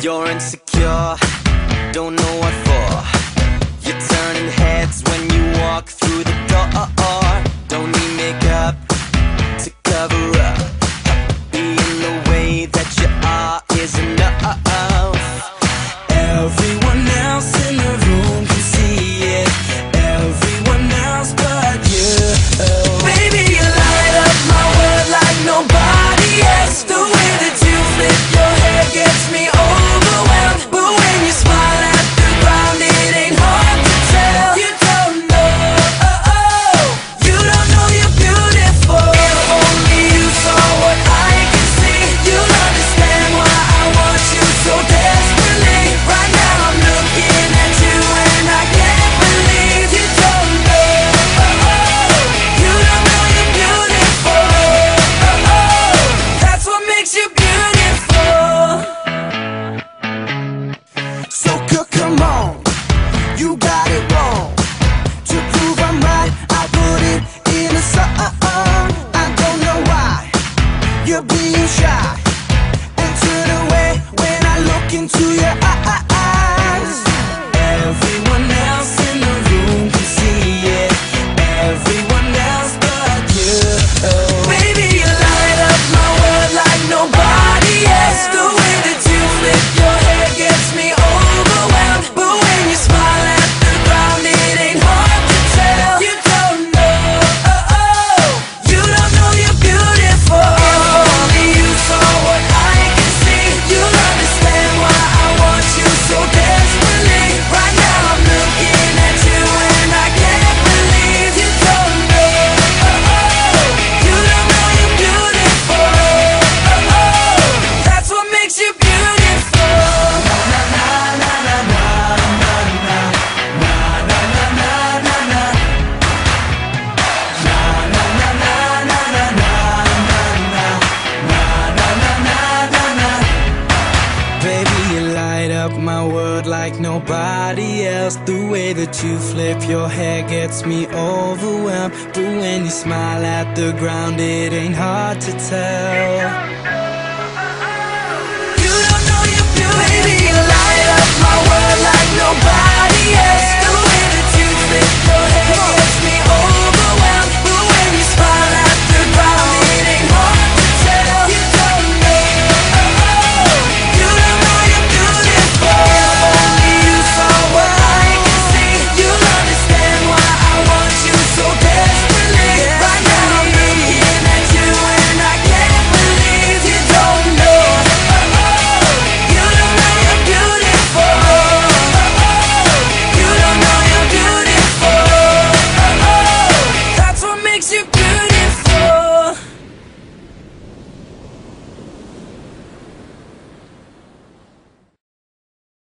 You're insecure, don't know what for. You're turning heads when you walk through the door. Don't need makeup to cover up. Being the way that you are is enough. Everyone else in the room can see it, everyone else but you. Baby, you light up my world like nobody else. The way that you flip your hair gets me overwhelmed. But when you smile at the ground, it ain't hard to tell. You don't know, you don't know you're beautiful. If only you saw what I can see, you'll understand why I want you so desperately. Right now I'm looking at you and I can't believe you don't know, you don't know you're beautiful. That's what makes you beautiful. So come on, you got it wrong. To prove I'm right, I put it in a song. I don't know why you're being shy and turn away when I look into your eyes. Everyone else in the room can see it, everyone else but you. Baby, you light up my world like nobody else. The way that you flip your hair gets me overwhelmed. But when you smile at the ground, it ain't hard to tell. You don't know, you don't know you're beautiful. If only you saw what I can see, you'll understand why I want you so desperately. Right now I'm looking at you and I can't believe you don't know, you don't know you're beautiful. That's what makes you beautiful. Baby, you light up my world like nobody else. The way that you flip your hair gets me overwhelmed. But when you smile at the ground, it ain't hard to tell. You don't know you're beautiful. Baby, you light up my world like nobody else.